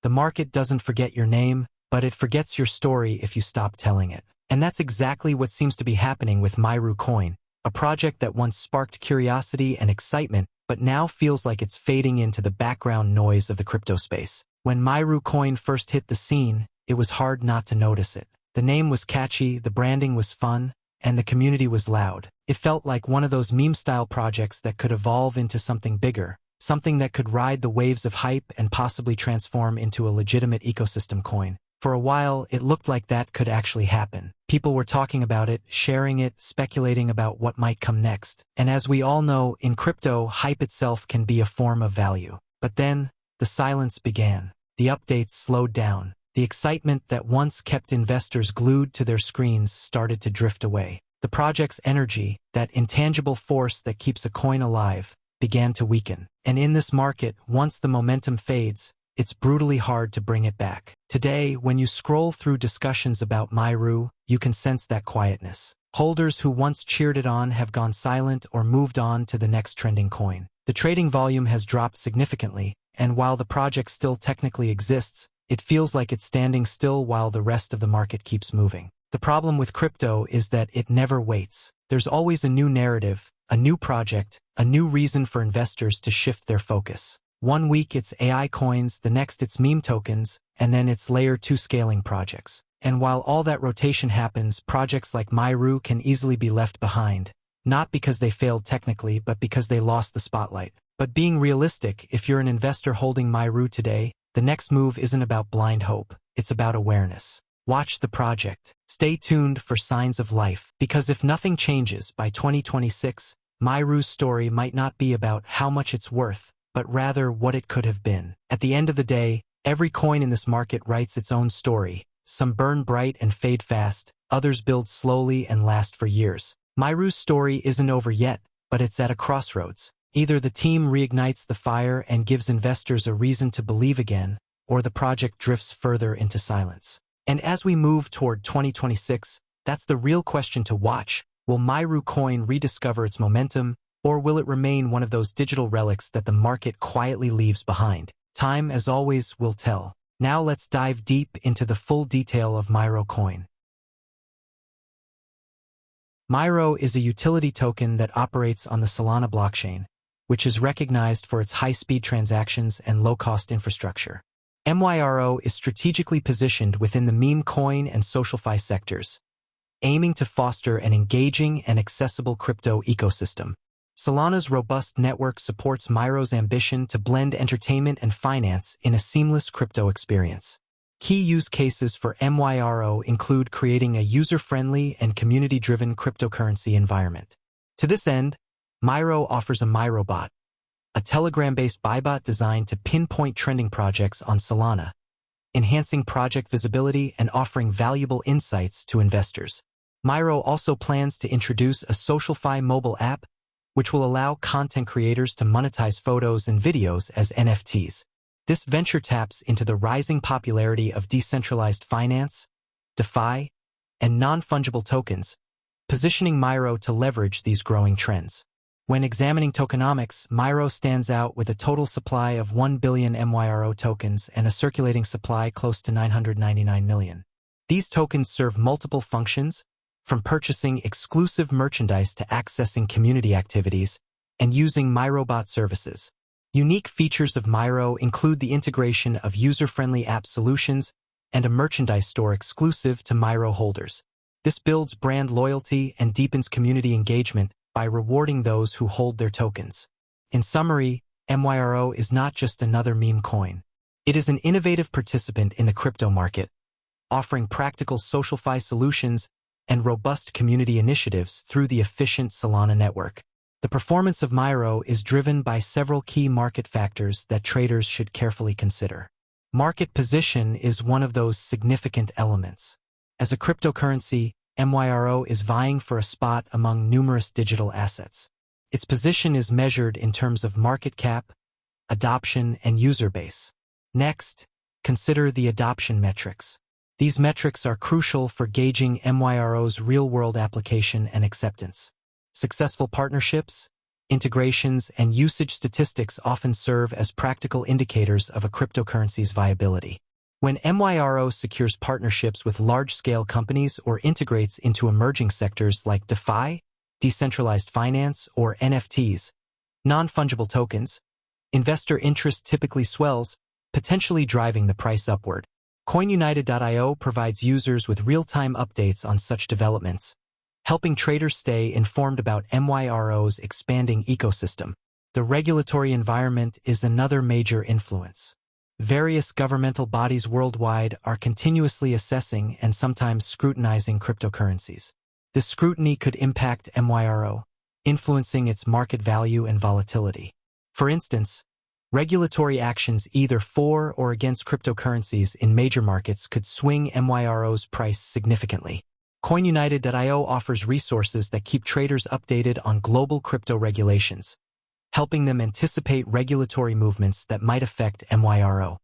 The market doesn't forget your name, but it forgets your story if you stop telling it. And that's exactly what seems to be happening with Myro coin, a project that once sparked curiosity and excitement, but now feels like it's fading into the background noise of the crypto space. When Myro coin first hit the scene, it was hard not to notice it. The name was catchy, the branding was fun, and the community was loud. It felt like one of those meme-style projects that could evolve into something bigger, something that could ride the waves of hype and possibly transform into a legitimate ecosystem coin. For a while, it looked like that could actually happen. People were talking about it, sharing it, speculating about what might come next. And as we all know, in crypto, hype itself can be a form of value. But then, the silence began. The updates slowed down. The excitement that once kept investors glued to their screens started to drift away. The project's energy, that intangible force that keeps a coin alive, began to weaken. And in this market, once the momentum fades, it's brutally hard to bring it back. Today, when you scroll through discussions about Myro, you can sense that quietness. Holders who once cheered it on have gone silent or moved on to the next trending coin. The trading volume has dropped significantly, and while the project still technically exists, it feels like it's standing still while the rest of the market keeps moving. The problem with crypto is that it never waits. There's always a new narrative, a new project, a new reason for investors to shift their focus. One week it's AI coins, the next it's meme tokens, and then it's layer 2 scaling projects. And while all that rotation happens, projects like Myro can easily be left behind, not because they failed technically, but because they lost the spotlight. But being realistic, if you're an investor holding Myro today, the next move isn't about blind hope, it's about awareness. Watch the project. Stay tuned for signs of life, because if nothing changes by 2026, Myro's story might not be about how much it's worth, but rather what it could have been. At the end of the day, every coin in this market writes its own story. Some burn bright and fade fast, others build slowly and last for years. Myro's story isn't over yet, but it's at a crossroads. Either the team reignites the fire and gives investors a reason to believe again, or the project drifts further into silence. And as we move toward 2026, that's the real question to watch. Will Myro coin rediscover its momentum, or will it remain one of those digital relics that the market quietly leaves behind? Time, as always, will tell. Now let's dive deep into the full detail of Myro coin. Myro is a utility token that operates on the Solana blockchain, which is recognized for its high-speed transactions and low-cost infrastructure. Myro is strategically positioned within the meme coin and SocialFi sectors, aiming to foster an engaging and accessible crypto ecosystem. Solana's robust network supports Myro's ambition to blend entertainment and finance in a seamless crypto experience. Key use cases for Myro include creating a user-friendly and community-driven cryptocurrency environment. To this end, Myro offers a MyroBot, a Telegram-based buybot designed to pinpoint trending projects on Solana, enhancing project visibility and offering valuable insights to investors. Myro also plans to introduce a SocialFi mobile app, which will allow content creators to monetize photos and videos as NFTs. This venture taps into the rising popularity of decentralized finance, DeFi, and non-fungible tokens, positioning Myro to leverage these growing trends. When examining tokenomics, Myro stands out with a total supply of 1 billion Myro tokens and a circulating supply close to 999 million. These tokens serve multiple functions, from purchasing exclusive merchandise to accessing community activities and using MyroBot services. Unique features of Myro include the integration of user-friendly app solutions and a merchandise store exclusive to Myro holders. This builds brand loyalty and deepens community engagement by rewarding those who hold their tokens. In summary, Myro is not just another meme coin. It is an innovative participant in the crypto market, offering practical SocialFi solutions and robust community initiatives through the efficient Solana network. The performance of Myro is driven by several key market factors that traders should carefully consider. Market position is one of those significant elements. As a cryptocurrency, Myro is vying for a spot among numerous digital assets. Its position is measured in terms of market cap, adoption, and user base. Next, consider the adoption metrics. These metrics are crucial for gauging Myro's real-world application and acceptance. Successful partnerships, integrations, and usage statistics often serve as practical indicators of a cryptocurrency's viability. When Myro secures partnerships with large-scale companies or integrates into emerging sectors like DeFi, decentralized finance, or NFTs, non-fungible tokens, investor interest typically swells, potentially driving the price upward. CoinUnited.io provides users with real-time updates on such developments, helping traders stay informed about Myro's expanding ecosystem. The regulatory environment is another major influence. Various governmental bodies worldwide are continuously assessing and sometimes scrutinizing cryptocurrencies. This scrutiny could impact Myro, influencing its market value and volatility. For instance, regulatory actions either for or against cryptocurrencies in major markets could swing Myro's price significantly. CoinUnited.io offers resources that keep traders updated on global crypto regulations, helping them anticipate regulatory movements that might affect Myro.